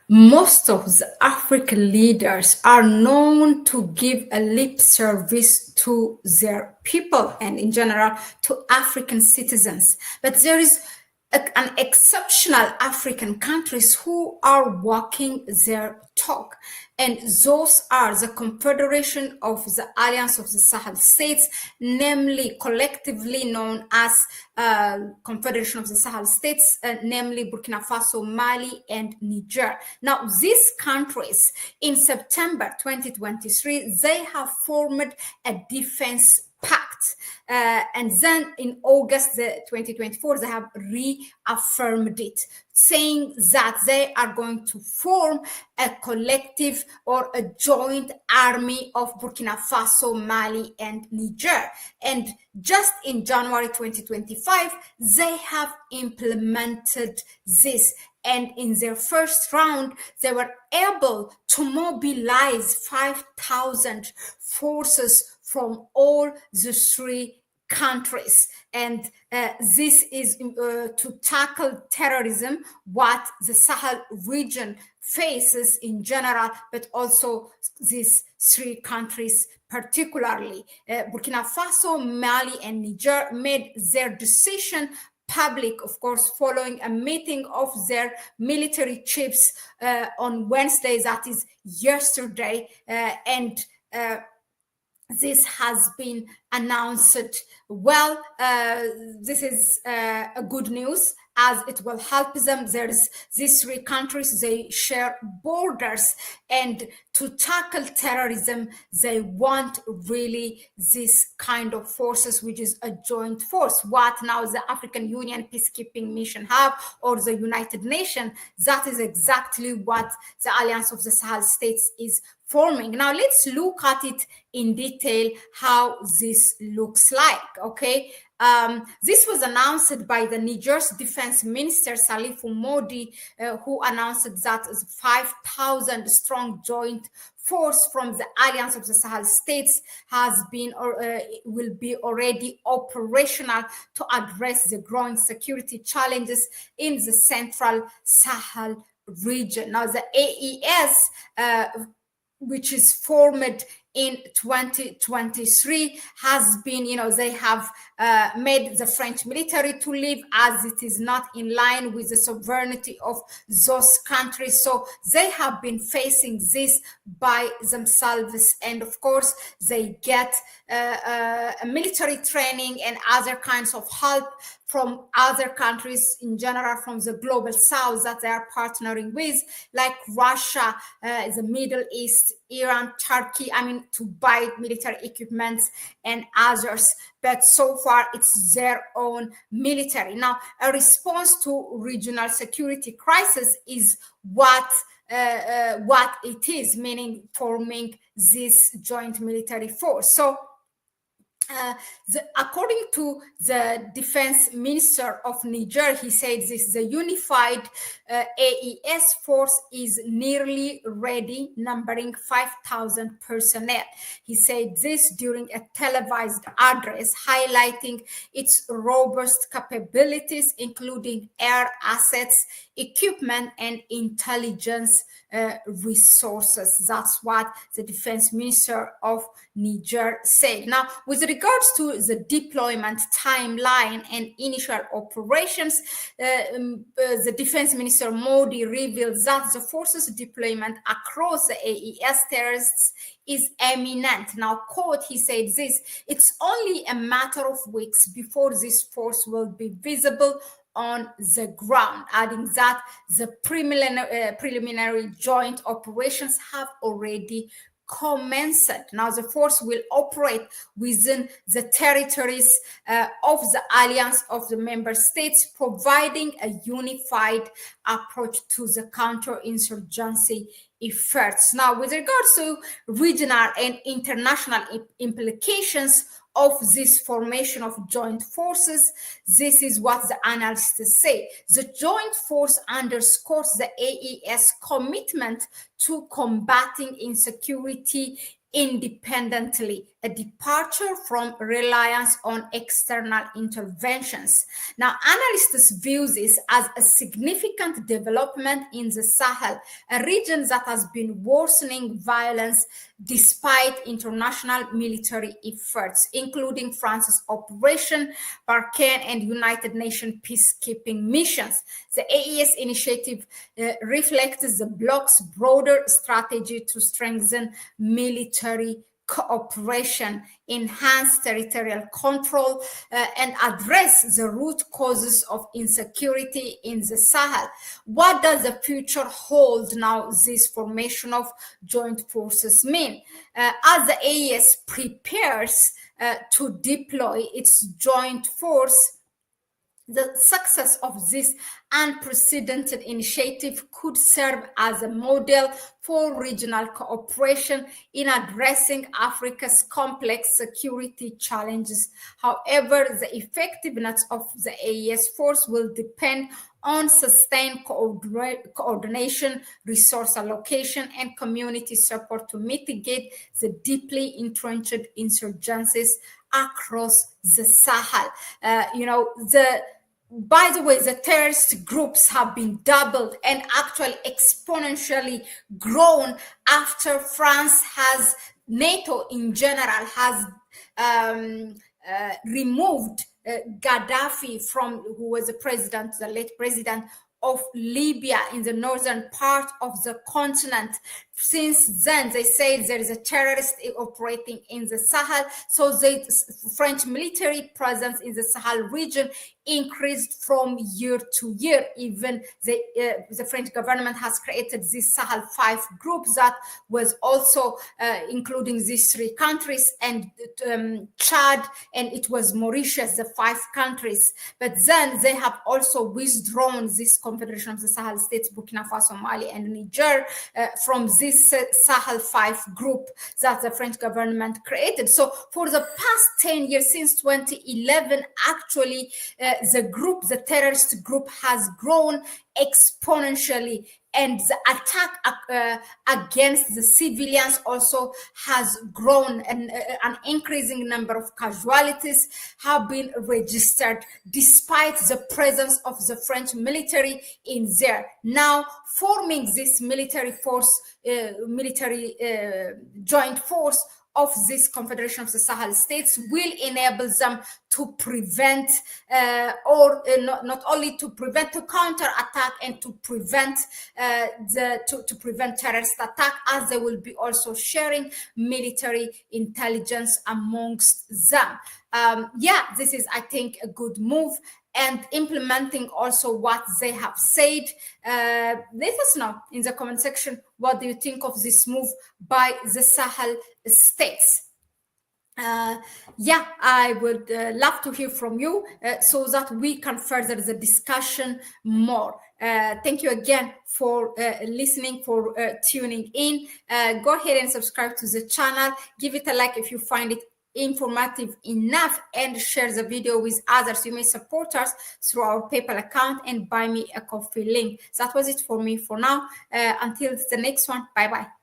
Most of the African leaders are known to give a lip service to their people and in general to African citizens. But there is an exceptional African countries who are walking their talk. And those are the Confederation of the Alliance of the Sahel States, namely collectively known as Confederation of the Sahel States, namely Burkina Faso, Mali, and Niger. Now, these countries in September 2023, they have formed a defense pact. And then in August 2024, they have reaffirmed it, saying that they are going to form a collective or a joint army of Burkina Faso, Mali, and Niger. And just in January 2025, they have implemented this. And in their first round, they were able to mobilize 5,000 forces from all the three countries. And this is to tackle terrorism, what the Sahel region faces in general, but also these three countries particularly. Burkina Faso, Mali, and Niger made their decision public, of course, following a meeting of their military chiefs on Wednesday, that is yesterday, and this has been announced. Well, this is a good news, as it will help them. There's these three countries, they share borders, and to tackle terrorism, they want really this kind of forces, which is a joint force. What now the African Union peacekeeping mission have, or the United Nations, that is exactly what the Alliance of the Sahel States is forming. Now let's look at it in detail, how this looks like, okay? This was announced by the Niger's defense minister, Salifu Modi, who announced that 5,000 strong joint force from the Alliance of the Sahel States has been or will be already operational to address the growing security challenges in the central Sahel region. Now the AES, which is formed in 2023, has been, they have made the French military to leave, as it is not in line with the sovereignty of those countries. So they have been facing this by themselves. And of course, they get military training and other kinds of help from other countries in general, from the global south that they are partnering with, like Russia, the Middle East, Iran, Turkey, to buy military equipment and others. But so far, it's their own military. Now, a response to regional security crisis is what it is, meaning forming this joint military force. So, according to the defense minister of Niger, he said this: the unified AES force is nearly ready, numbering 5,000 personnel. He said this during a televised address, highlighting its robust capabilities, including air assets, equipment, and intelligence resources. That's what the defense minister of Niger said. Now, with regards to the deployment timeline and initial operations, the defense minister Modi revealed that the forces deployment across the AES terrorists is imminent. Now, quote, he said this: it's only a matter of weeks before this force will be visible on the ground, adding that the preliminary joint operations have already commenced. Now, the force will operate within the territories of the alliance of the member states, providing a unified approach to the counterinsurgency efforts. Now, with regards to regional and international implications of this formation of joint forces, this is what the analysts say. The joint force underscores the AES commitment to combating insecurity independently, a departure from reliance on external interventions. Now, analysts view this as a significant development in the Sahel, a region that has been worsening violence despite international military efforts, including France's Operation Barkhane and United Nations peacekeeping missions. The AES initiative reflects the bloc's broader strategy to strengthen military cooperation, enhance territorial control, and address the root causes of insecurity in the Sahel. What does the future hold now, this formation of joint forces mean? As the AES prepares to deploy its joint force, the success of this unprecedented initiative could serve as a model for regional cooperation in addressing Africa's complex security challenges. However, the effectiveness of the AES force will depend on sustained coordination, resource allocation, and community support to mitigate the deeply entrenched insurgencies across the Sahel. By the way, the terrorist groups have been doubled and actually exponentially grown after NATO in general has removed Gaddafi who was the late president of Libya in the northern part of the continent. Since then, they say there is a terrorist operating in the Sahel. So the French military presence in the Sahel region increased from year to year. Even the French government has created this Sahel 5 group that was also including these 3 countries and Chad, and it was Mauritius, the 5 countries. But then they have also withdrawn this Confederation of the Sahel States, Burkina Faso, Mali, and Niger from this Sahel 5 group that the French government created. So for the past 10 years, since 2011, actually, the terrorist group has grown exponentially, and the attack against the civilians also has grown, and an increasing number of casualties have been registered despite the presence of the French military in there. Now, forming this military joint force of this Confederation of the Sahel States will enable them to prevent, not only to prevent, to counter-attack and to prevent to prevent terrorist attack, as they will be also sharing military intelligence amongst them. This is, I think, a good move, and implementing also what they have said. Let us know in the comment section, what do you think of this move by the Sahel states? I would love to hear from you so that we can further the discussion more. Thank you again for listening, for tuning in. Go ahead and subscribe to the channel. Give it a like if you find it informative enough, and share the video with others. You may support us through our PayPal account and buy me a coffee link. That was it for me for now. Until the next one, bye bye.